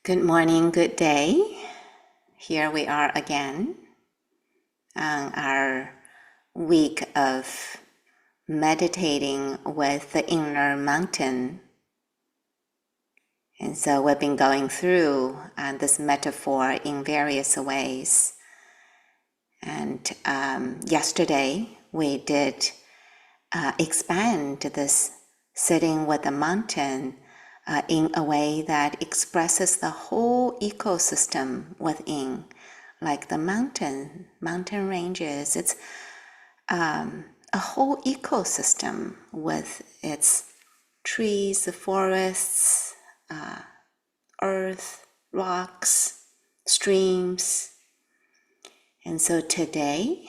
Good morning, good day. Here we are again on our week of meditating with the inner mountain. And so we've been going through this metaphor in various ways. And yesterday we did expand this sitting with the mountain in a way that expresses the whole ecosystem within, like the mountain ranges. It's a whole ecosystem with its trees, forests, earth, rocks, streams. And so today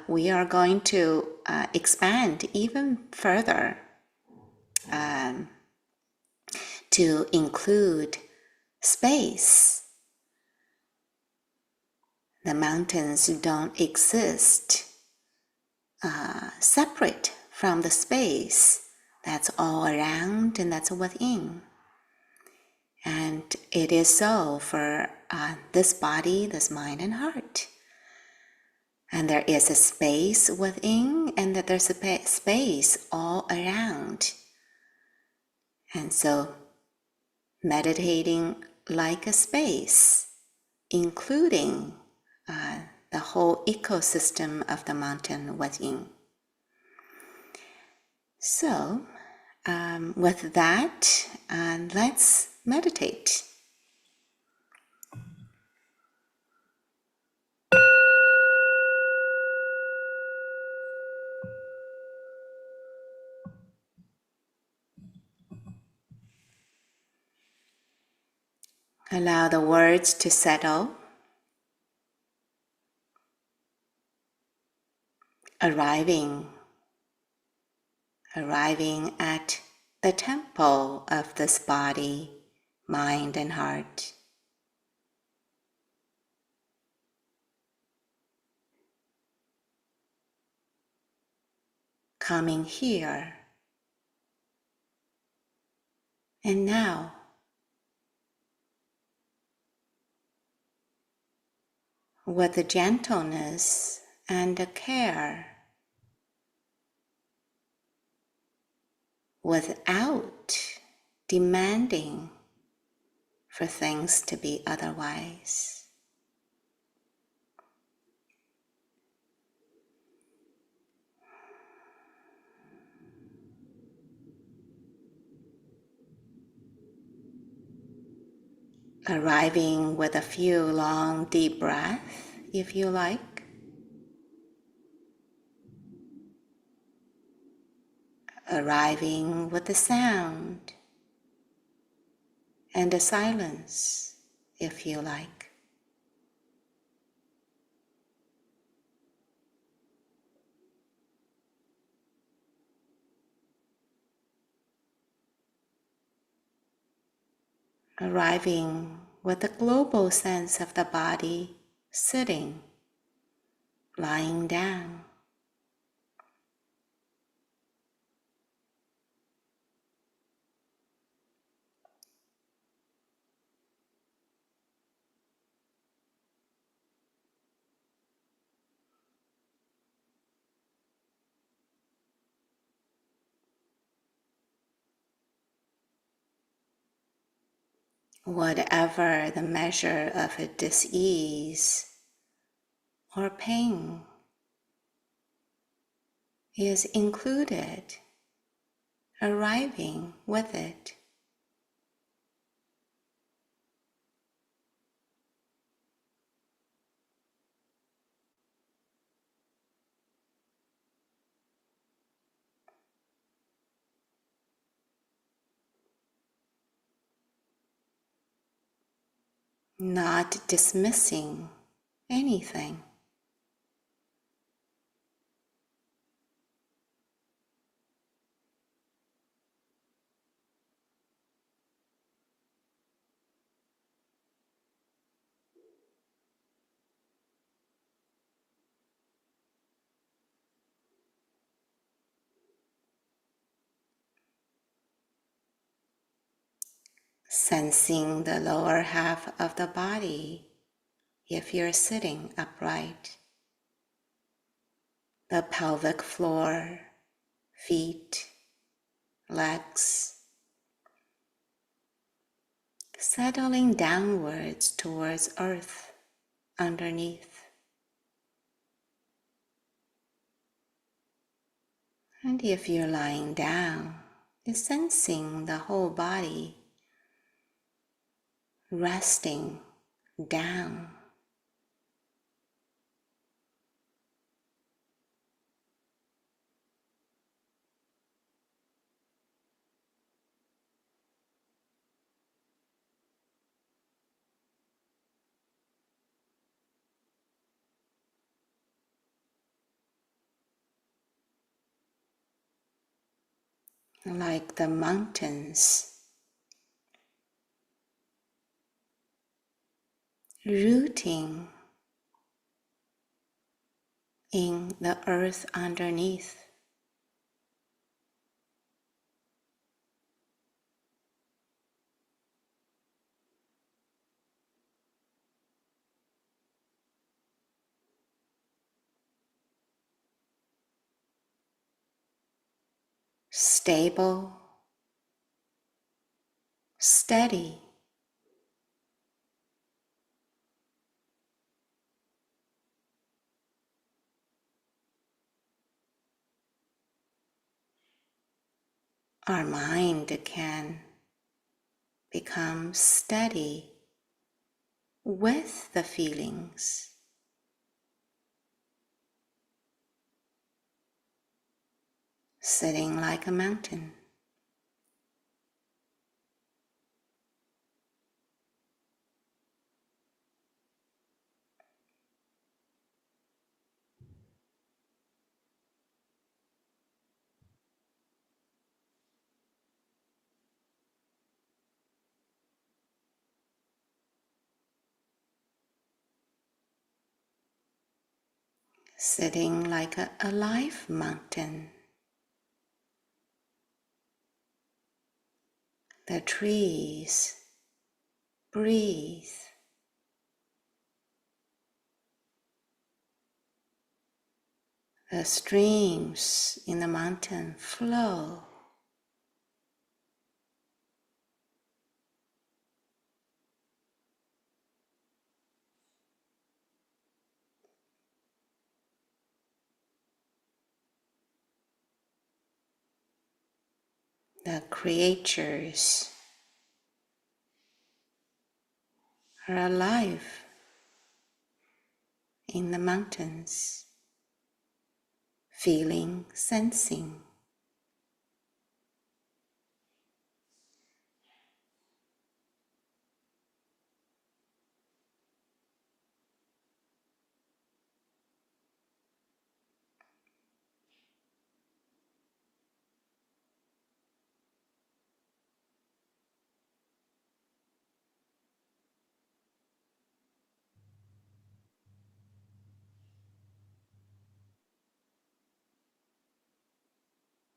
we are going to expand even further to include space. The mountains don't exist separate from the space that's all around and that's within. And it is so for this body, this mind and heart. And there is a space within, and that there's a space all around. And so meditating like a space, including the whole ecosystem of the mountain within. So with that, let's meditate. Allow the words to settle, arriving at the temple of this body, mind, and heart. Coming here and now. With the gentleness and the care, without demanding for things to be otherwise. Arriving with a few long, deep breaths, if you like. Arriving with the sound and the silence, if you like. Arriving with the global sense of the body sitting, lying down. Whatever the measure of a dis-ease or pain is included, arriving with it. Not dismissing anything. sensing the lower half of the body if you're sitting upright, the pelvic floor, feet, legs, settling downwards towards earth underneath. And if you're lying down, is sensing the whole body resting down. Like the mountains, rooting in the earth underneath. Stable, steady, our mind can become steady with the feelings, sitting like a mountain. Sitting like a alive mountain. The trees breathe. The streams in the mountain flow. The creatures are alive in the mountains, feeling, sensing.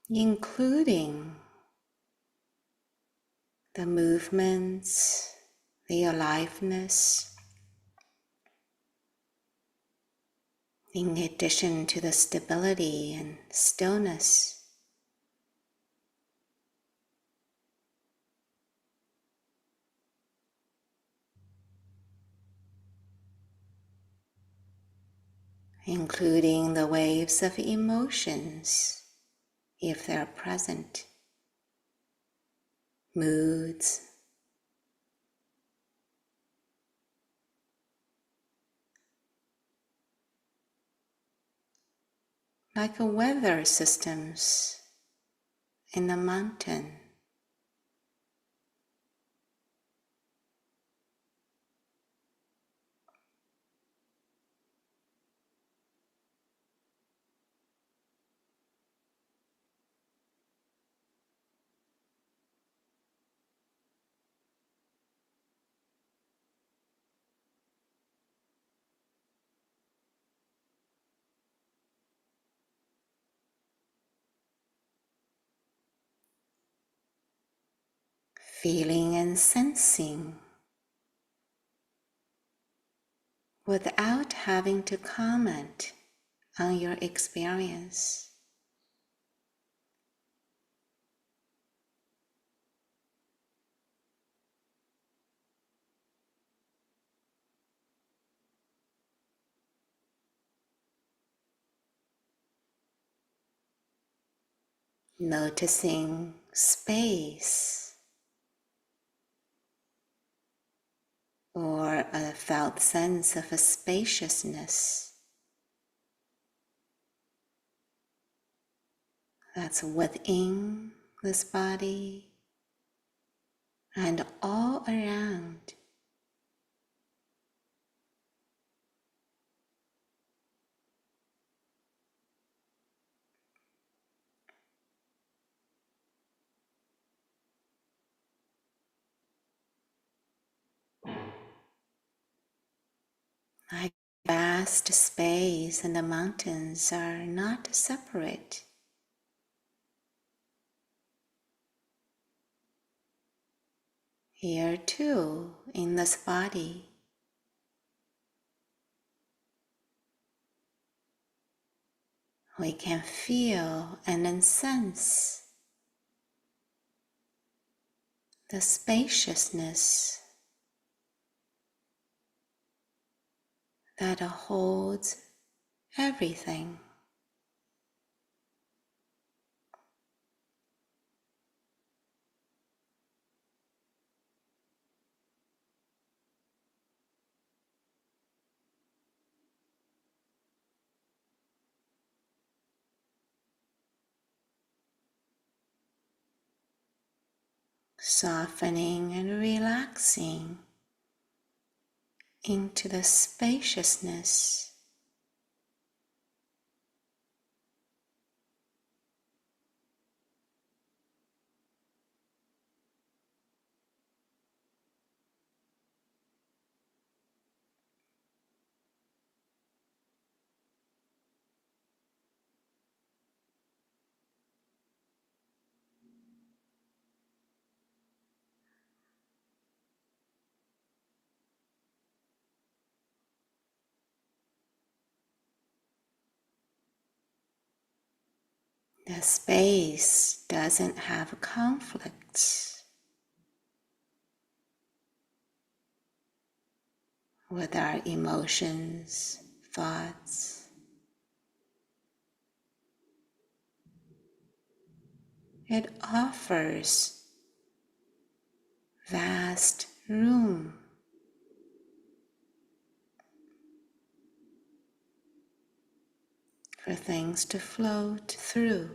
Including the movements, the aliveness, in addition to the stability and stillness. Including the waves of emotions, if they're present, moods, like a weather systems in the mountain. feeling and sensing without having to comment on your experience. Noticing space or a felt sense of a spaciousness that's within this body and all around. Like vast space and the mountains are not separate. Here too, in this body, we can feel and then sense the spaciousness that holds everything. Softening and relaxing into the spaciousness. The space doesn't have conflicts with our emotions, thoughts. It offers vast room for things to float through.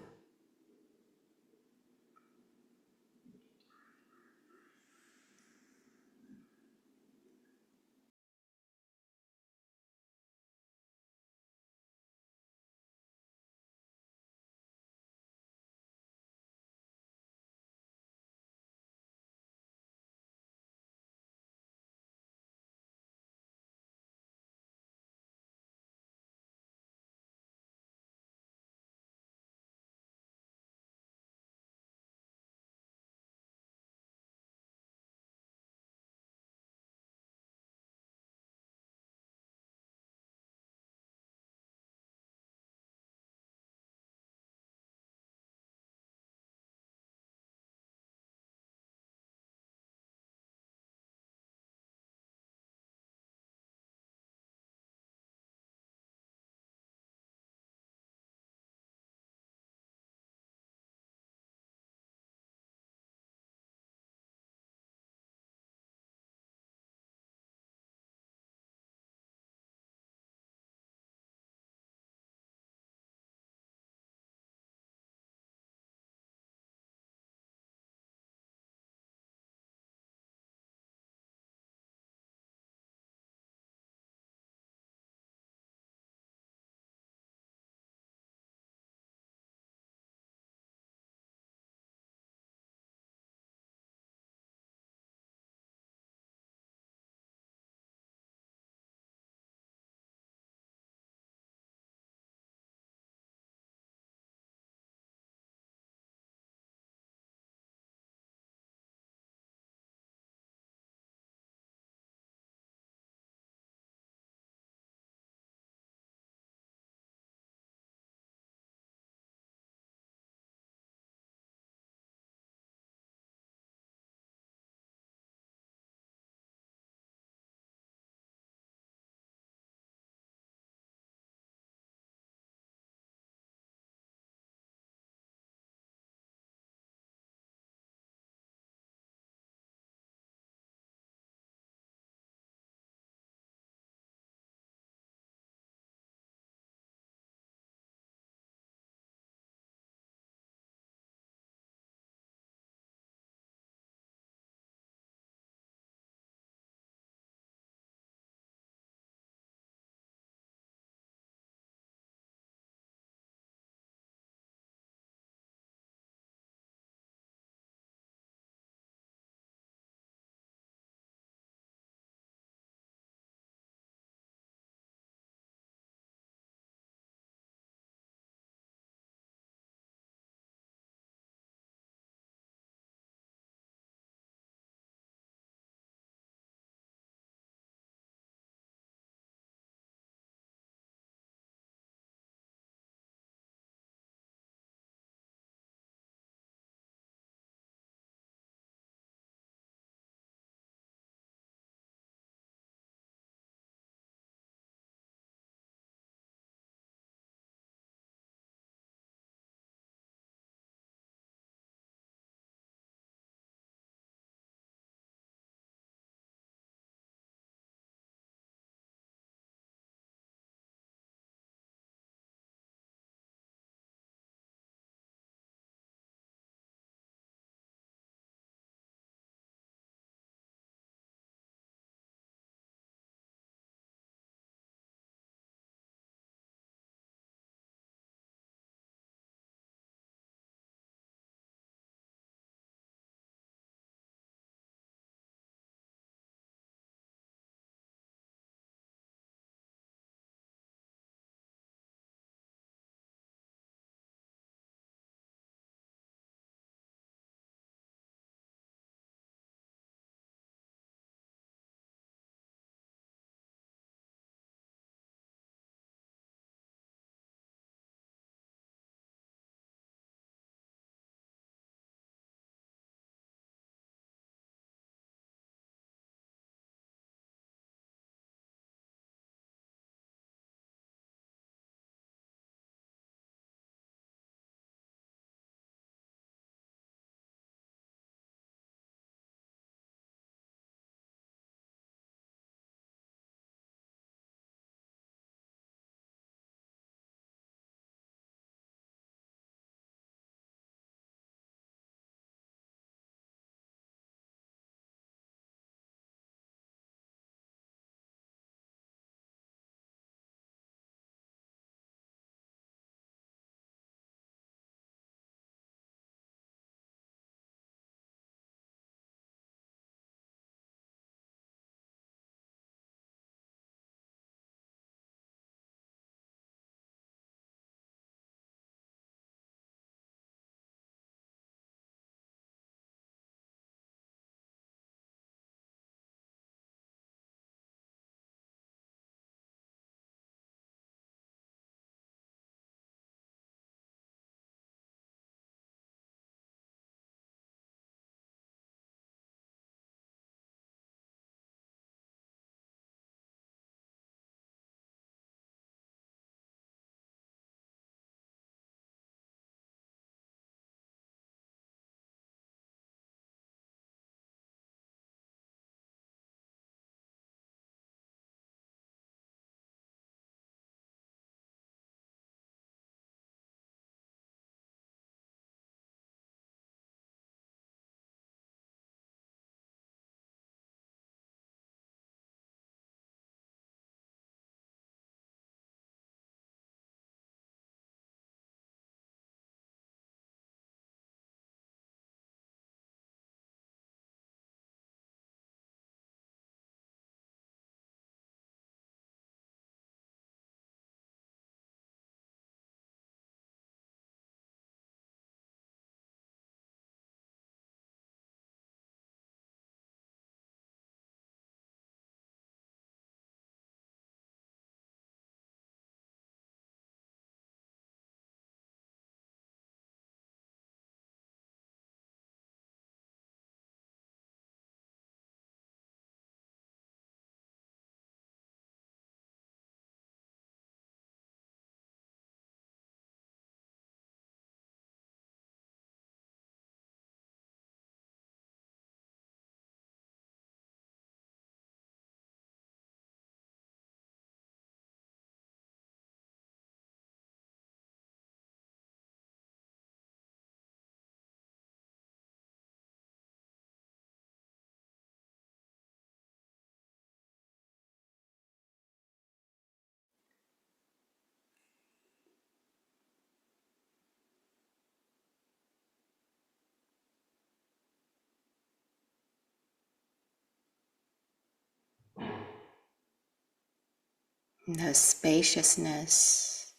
The spaciousness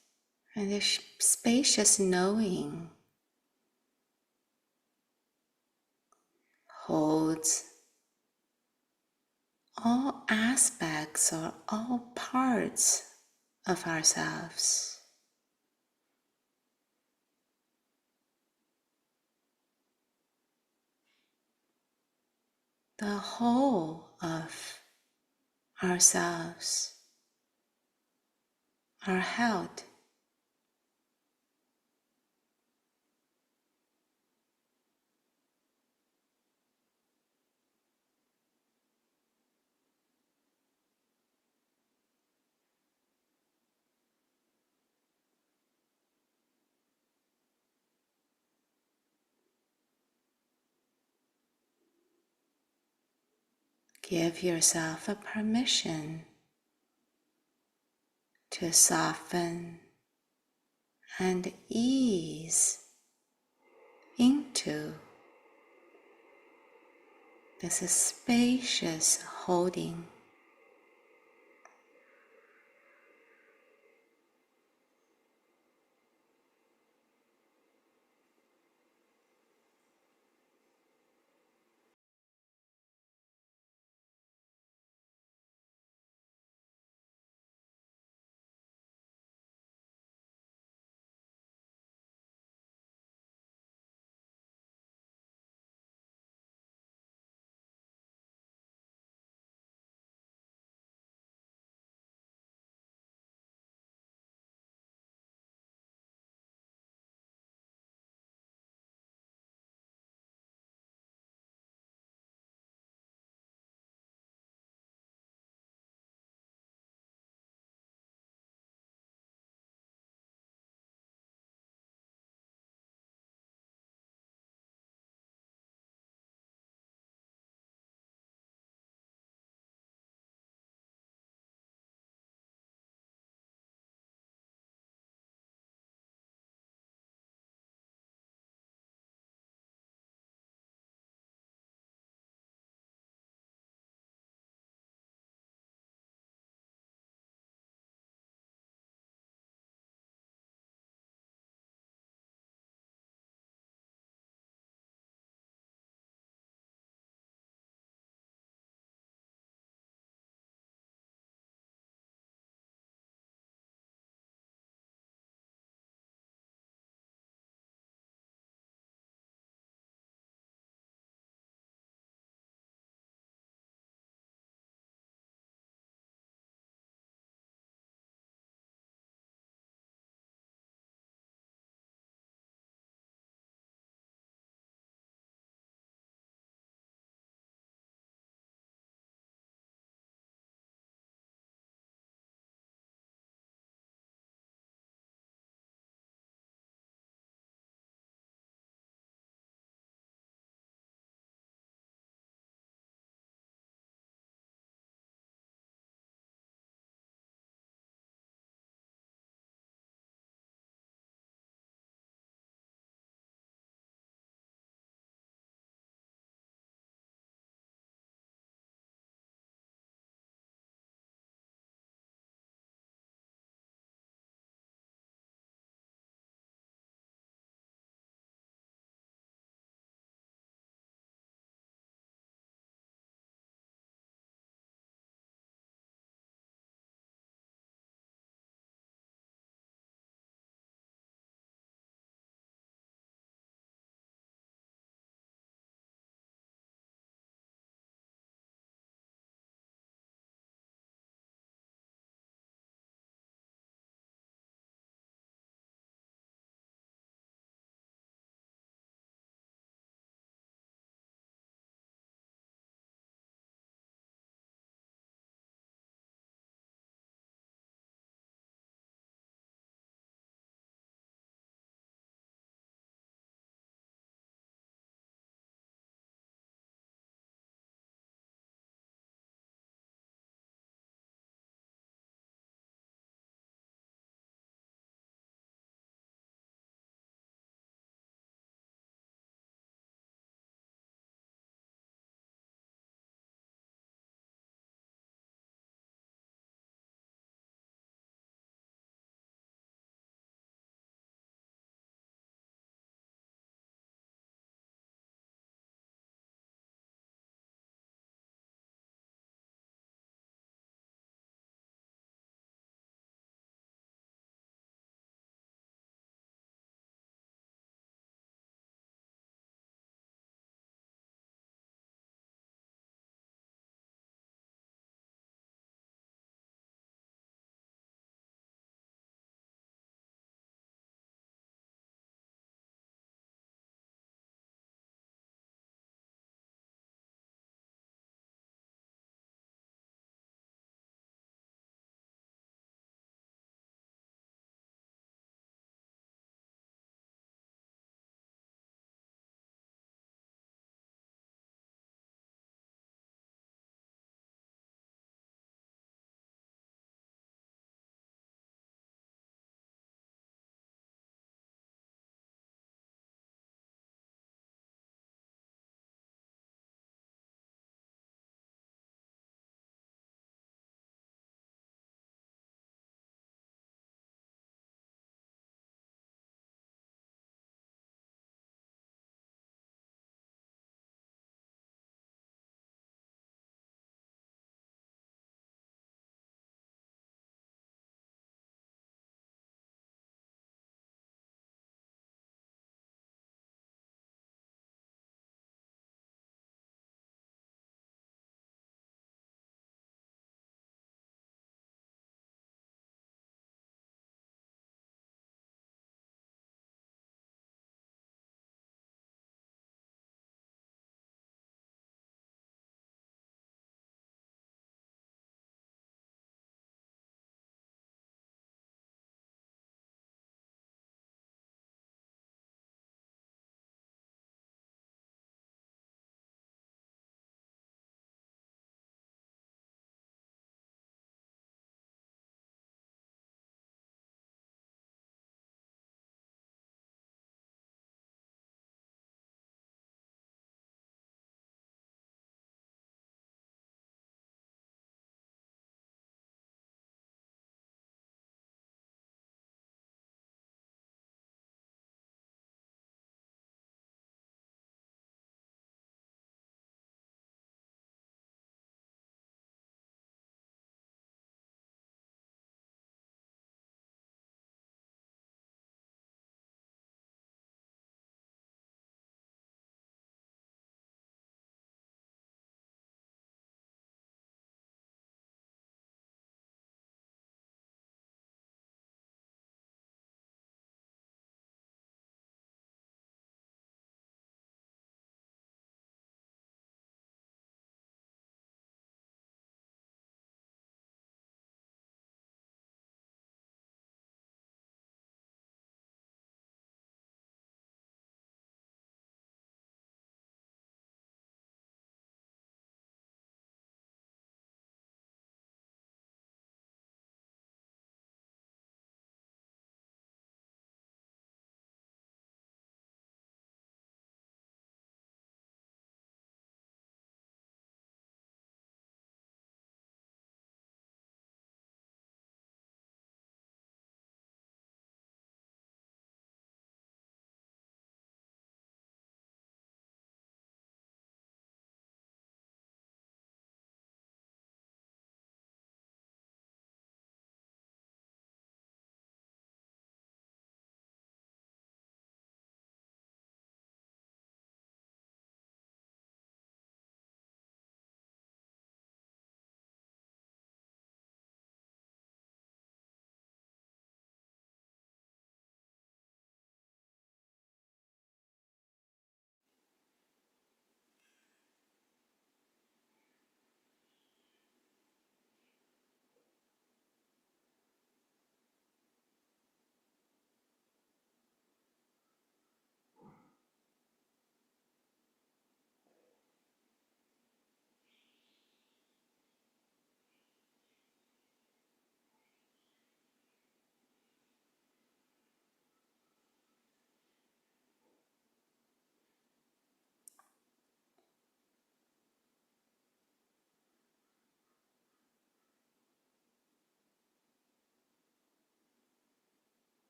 and the spacious knowing holds all aspects or all parts of ourselves. The whole of ourselves are held. Give yourself a permission to soften and ease into this spacious holding.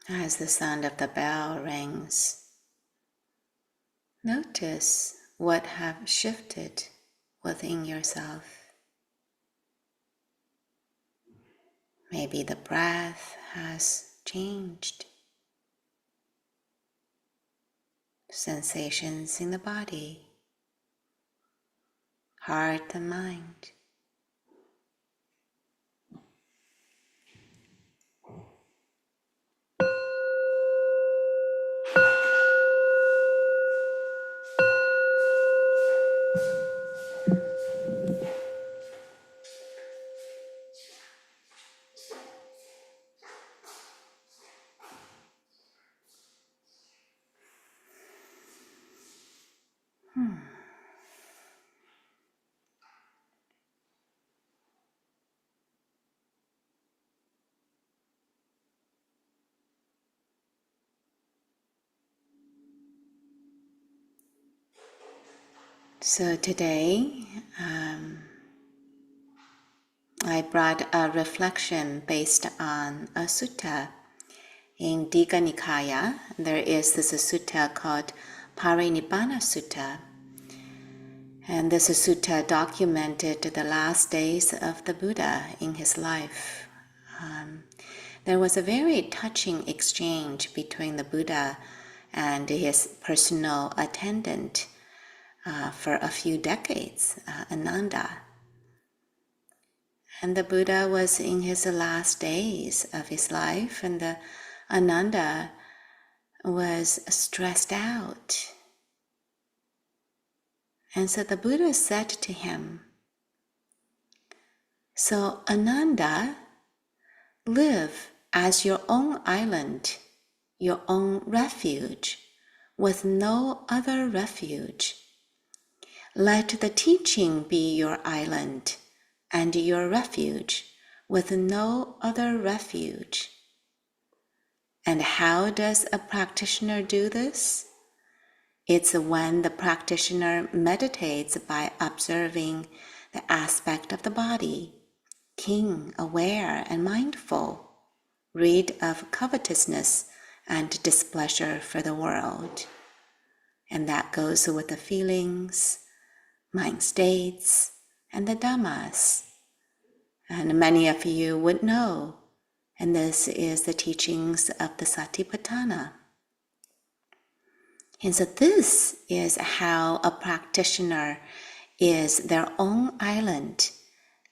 As the sound of the bell rings, notice what have shifted within yourself. Maybe the breath has changed. Sensations in the body, heart and mind. So today, I brought a reflection based on a sutta. In Digha Nikaya, there is this sutta called Parinibbana Sutta. And this sutta documented the last days of the Buddha in his life. There was a very touching exchange between the Buddha and his personal attendant for a few decades, Ananda. And the Buddha was in his last days of his life, and the Ananda was stressed out. And so the Buddha said to him, "So Ananda, live as your own island, your own refuge, with no other refuge. Let the teaching be your island and your refuge, with no other refuge." And how does a practitioner do this? It's when the practitioner meditates by observing the aspect of the body, keen, aware, and mindful, rid of covetousness and displeasure for the world. And that goes with the feelings, mind states, and the dhammas. And many of you would know, and this is the teachings of the Satipatthana. And so this is how a practitioner is their own island,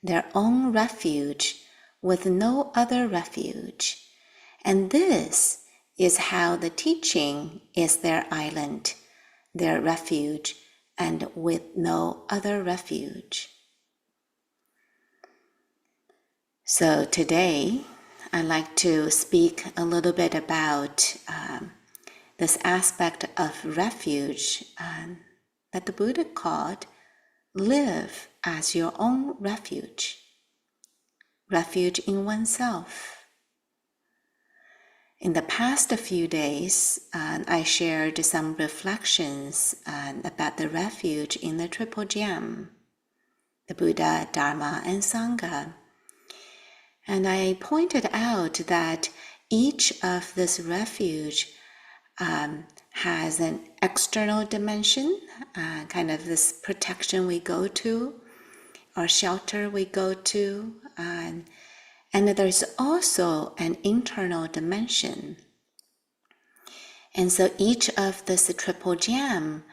their own refuge, with no other refuge. And this is how the teaching is their island, their refuge, and with no other refuge. So today, I'd like to speak a little bit about this aspect of refuge that the Buddha called live as your own refuge, refuge in oneself. In the past few days, I shared some reflections about the refuge in the Triple Gem, the Buddha, Dharma, and Sangha. And I pointed out that each of this refuge has an external dimension, kind of this protection we go to, or shelter we go to, and there's also an internal dimension. And so each of this Triple Gem,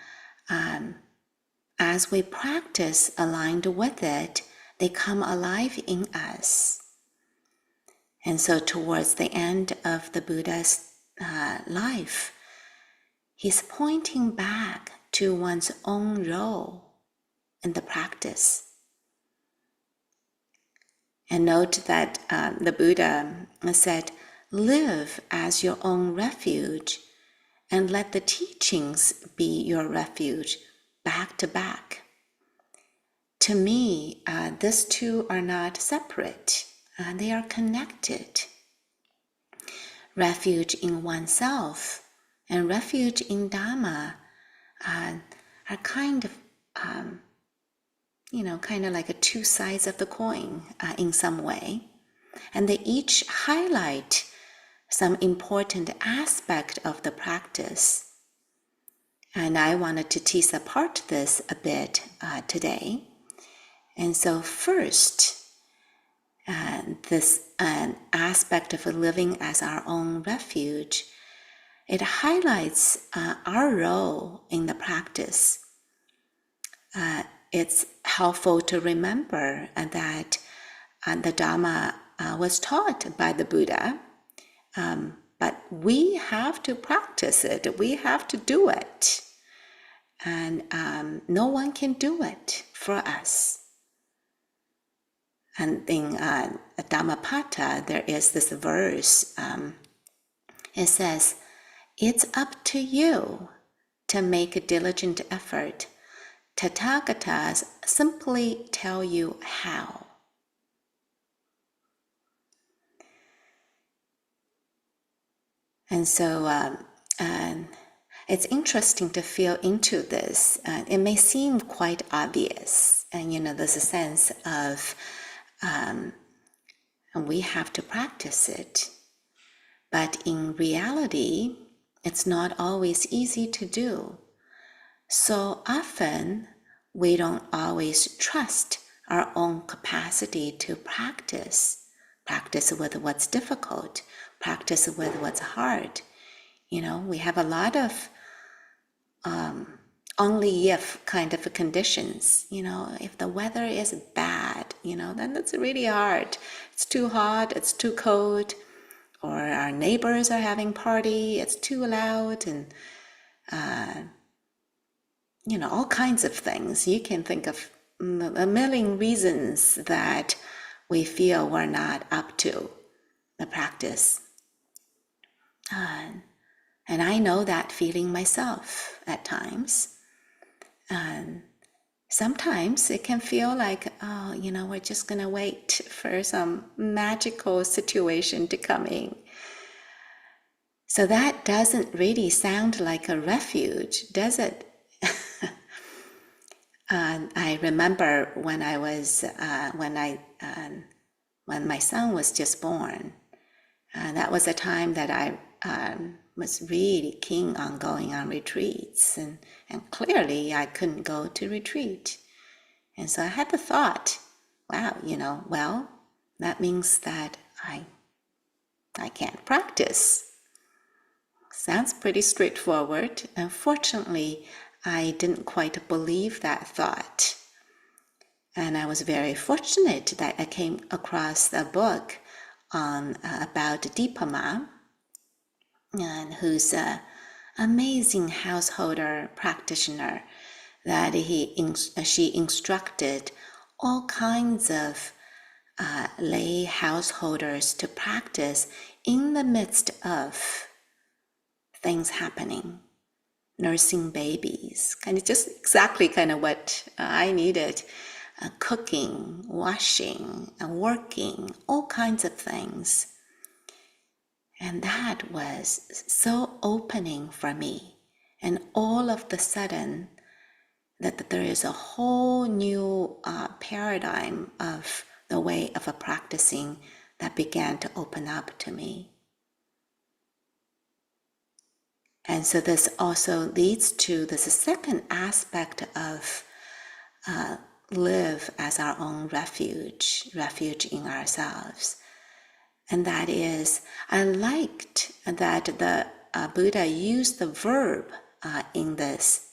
as we practice aligned with it, they come alive in us. And so towards the end of the Buddha's life, he's pointing back to one's own role in the practice. And note that the Buddha said, live as your own refuge and let the teachings be your refuge, back to back. To me, these two are not separate. They are connected. Refuge in oneself and refuge in Dharma are kind of, kind of like two sides of the coin in some way. And they each highlight some important aspect of the practice. And I wanted to tease apart this a bit today. And so first, this aspect of living as our own refuge, it highlights our role in the practice. It's helpful to remember that the Dharma was taught by the Buddha, but we have to practice it. We have to do it. And no one can do it for us. And in Dhammapada, there is this verse. It says, "It's up to you to make a diligent effort. Tathagatas simply tell you how." And so it's interesting to feel into this. It may seem quite obvious, and there's a sense of we have to practice it. But in reality, it's not always easy to do. So often, we don't always trust our own capacity to practice with what's difficult, practice with what's hard. We have a lot of only if kind of conditions. If the weather is bad, then it's really hard. It's too hot, it's too cold, or our neighbors are having party, it's too loud, and all kinds of things. You can think of a million reasons that we feel we're not up to the practice. And I know that feeling myself at times. Sometimes it can feel like, we're just going to wait for some magical situation to come in. So that doesn't really sound like a refuge, does it? I remember when I was when my son was just born. That was a time that I was really keen on going on retreats, and clearly I couldn't go to retreat. And so I had the thought, wow, well, that means that I can't practice. Sounds pretty straightforward. Unfortunately, I didn't quite believe that thought. And I was very fortunate that I came across a book about Dipama, and who's an amazing householder practitioner that she instructed all kinds of lay householders to practice in the midst of things happening, nursing babies, just exactly what I needed, cooking, washing, working, all kinds of things. And that was so opening for me. And all of the sudden, that there is a whole new paradigm of the way of practicing that began to open up to me. And so this also leads to this second aspect of live as our own refuge in ourselves. And that is, I liked that the Buddha used the verb in this,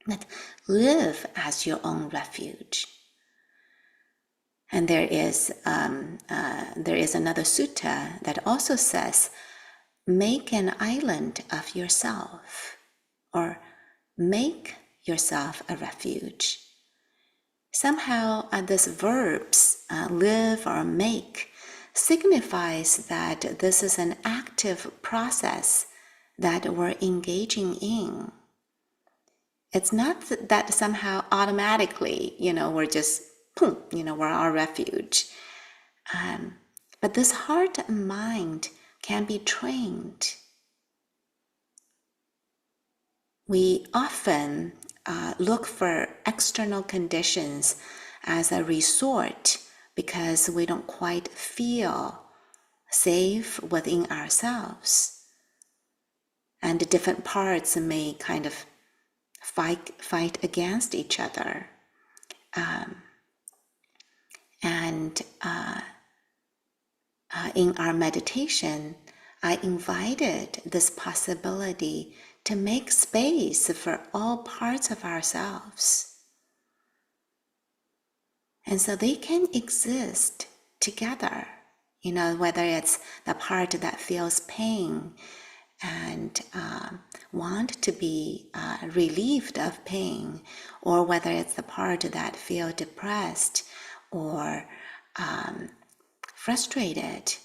that live as your own refuge. And there is another sutta that also says, make an island of yourself, or make yourself a refuge. Somehow this verbs, live or make, signifies that this is an active process that we're engaging in. It's not that somehow automatically, we're just, we're our refuge. But this heart and mind can be trained. We often look for external conditions as a resort because we don't quite feel safe within ourselves. And the different parts may kind of fight against each other. In our meditation, I invited this possibility to make space for all parts of ourselves. And so they can exist together, whether it's the part that feels pain and want to be relieved of pain, or whether it's the part that feel depressed or frustrated.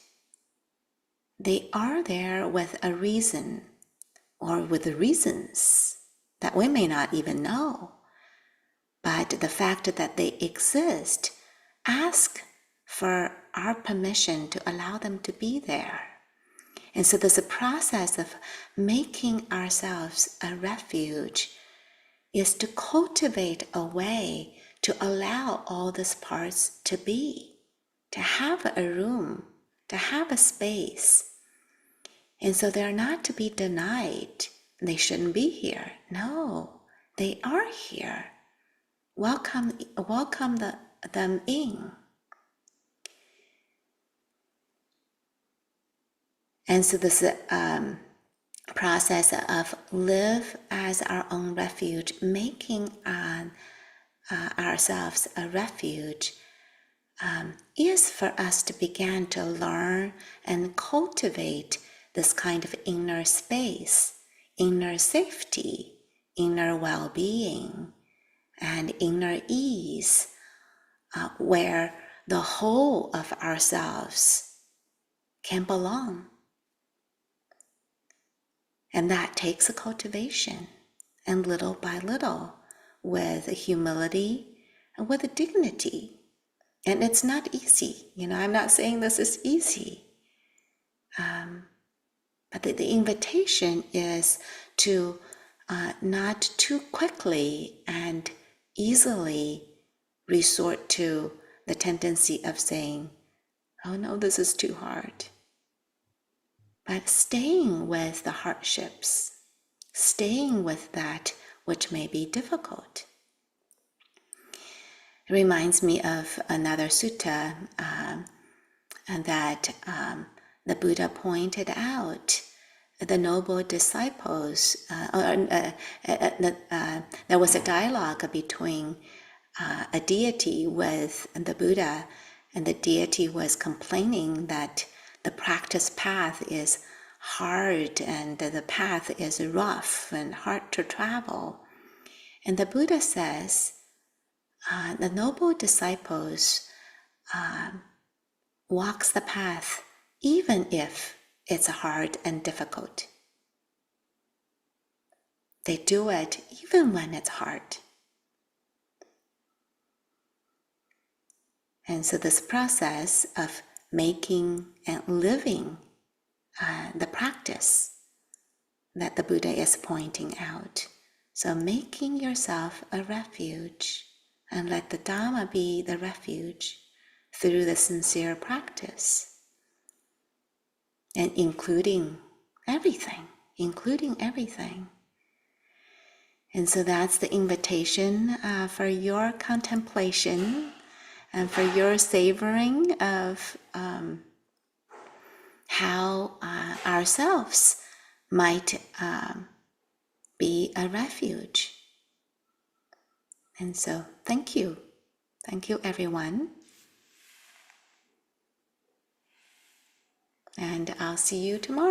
They are there with a reason, or with reasons that we may not even know. But the fact that they exist, ask for our permission to allow them to be there. And so there's a process of making ourselves a refuge is to cultivate a way to allow all these parts to be, to have a room, to have a space. And so they're not to be denied. They shouldn't be here. No, they are here. Welcome them in. And so this process of live as our own refuge, making ourselves a refuge, is for us to begin to learn and cultivate this kind of inner space, inner safety, inner well-being, and inner ease, where the whole of ourselves can belong. And that takes a cultivation, and little by little, with humility and with dignity. And it's not easy. I'm not saying this is easy. But the invitation is to not too quickly and easily resort to the tendency of saying, oh no, this is too hard. But staying with the hardships, staying with that which may be difficult. It reminds me of another sutta that the Buddha pointed out. The noble disciples, there was a dialogue between a deity with the Buddha, and the deity was complaining that the practice path is hard and the path is rough and hard to travel. And the Buddha says, the noble disciples walks the path even if it's hard and difficult. They do it even when it's hard. And so this process of making and living the practice that the Buddha is pointing out. So making yourself a refuge, and let the Dharma be the refuge through the sincere practice. And including everything. And so that's the invitation for your contemplation and for your savoring of how ourselves might be a refuge. And so thank you everyone. And I'll see you tomorrow.